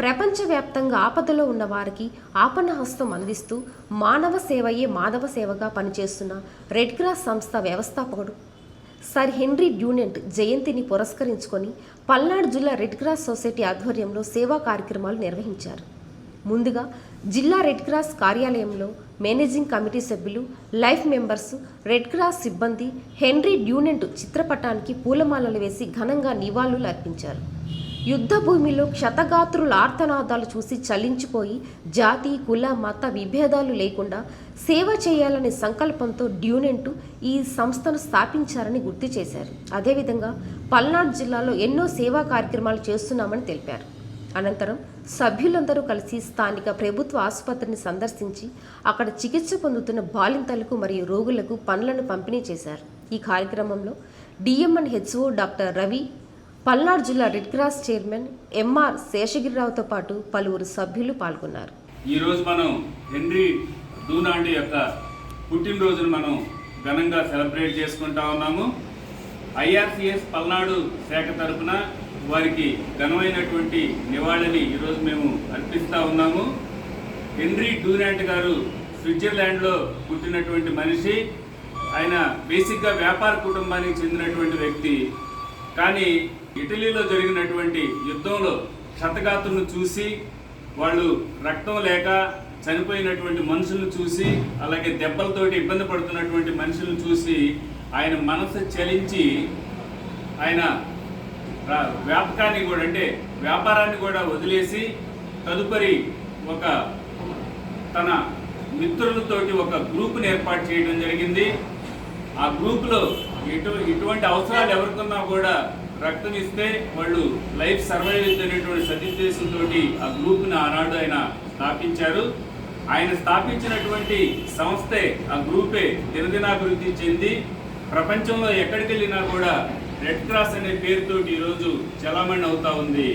ప్రపంచవ్యాప్తంగా ఆపదలో ఉన్న వారికి ఆపన్న హస్తం అందిస్తూ మానవ సేవయే మాధవ సేవగా పనిచేస్తున్న రెడ్ క్రాస్ సంస్థ వ్యవస్థాపకుడు సర్ హెన్రీ డ్యూనెంట్ జయంతిని పురస్కరించుకొని పల్నాడు జిల్లా రెడ్ క్రాస్ సొసైటీ ఆధ్వర్యంలో సేవా కార్యక్రమాలు నిర్వహించారు. ముందుగా జిల్లా రెడ్ క్రాస్ కార్యాలయంలో మేనేజింగ్ కమిటీ సభ్యులు, లైఫ్ మెంబర్స్, రెడ్ క్రాస్ సిబ్బంది హెన్రీ డ్యూనెంట్ చిత్రపటానికి పూలమాలలు వేసి ఘనంగా నివాళులు అర్పించారు. యుద్ధ భూమిలో క్షతగాత్రుల ఆర్తనాదాలు చూసి చలించిపోయి జాతి, కుల, మత విభేదాలు లేకుండా సేవ చేయాలనే సంకల్పంతో డ్యూనెంట్ ఈ సంస్థను స్థాపించారని గుర్తు చేశారు. అదేవిధంగా పల్నాడు జిల్లాలో ఎన్నో సేవా కార్యక్రమాలు చేస్తున్నామని తెలిపారు. అనంతరం సభ్యులందరూ కలిసి స్థానిక ప్రభుత్వ ఆసుపత్రిని సందర్శించి అక్కడ చికిత్స పొందుతున్న బాలింతలకు మరియు రోగులకు పండ్లను పంపిణీ చేశారు. ఈ కార్యక్రమంలో డిఎంఎన్ హెచ్ఓ డాక్టర్ రవి, పల్నాడు జిల్లా రెడ్ క్రాస్ చైర్మన్ ఎంఆర్ శేషగిరిరావుతో పాటు పలువురు సభ్యులు పాల్గొన్నారు. ఈరోజు మనం హెన్రీ డ్యూనాంట్ యొక్క పుట్టినరోజును మనం ఘనంగా సెలబ్రేట్ చేసుకుంటా ఉన్నాము. ఐఆర్సిఎస్ పల్నాడు శాఖ తరఫున వారికి ఘనమైనటువంటి నివాళిని ఈరోజు మేము అర్పిస్తూ ఉన్నాము. హెన్రీ డ్యూనాంట్ గారు స్విట్జర్లాండ్లో పుట్టినటువంటి మనిషి. ఆయన బేసిక్గా వ్యాపార కుటుంబానికి చెందినటువంటి వ్యక్తి. కానీ ఇటలీలో జరిగినటువంటి యుద్ధంలో క్షతగాత్రులను చూసి, వాళ్ళు రక్తం లేక చనిపోయినటువంటి మనుషులను చూసి, అలాగే దెబ్బలతోటి ఇబ్బంది పడుతున్నటువంటి మనుషులను చూసి ఆయన మనసు చలించి ఆయన వ్యాపారాన్ని కూడా వదిలేసి తదుపరి తన మిత్రులతోటి ఒక గ్రూప్ని ఏర్పాటు చేయడం జరిగింది. ఆ గ్రూప్లో ఇటువంటి అవసరాలు ఎవరికన్నా కూడా రక్తం ఇస్తే వాళ్ళు లైఫ్ సర్వైవ్ అనేటువంటి సదుద్దేశంతో ఆ గ్రూప్ని ఆనాడు ఆయన స్థాపించారు. ఆయన స్థాపించినటువంటి సంస్థే, ఆ గ్రూపే దినదినాభివృద్ధి చెంది ప్రపంచంలో ఎక్కడికి వెళ్ళినా కూడా రెడ్ క్రాస్ అనే పేరుతోటి ఈరోజు చలామణి అవుతా ఉంది.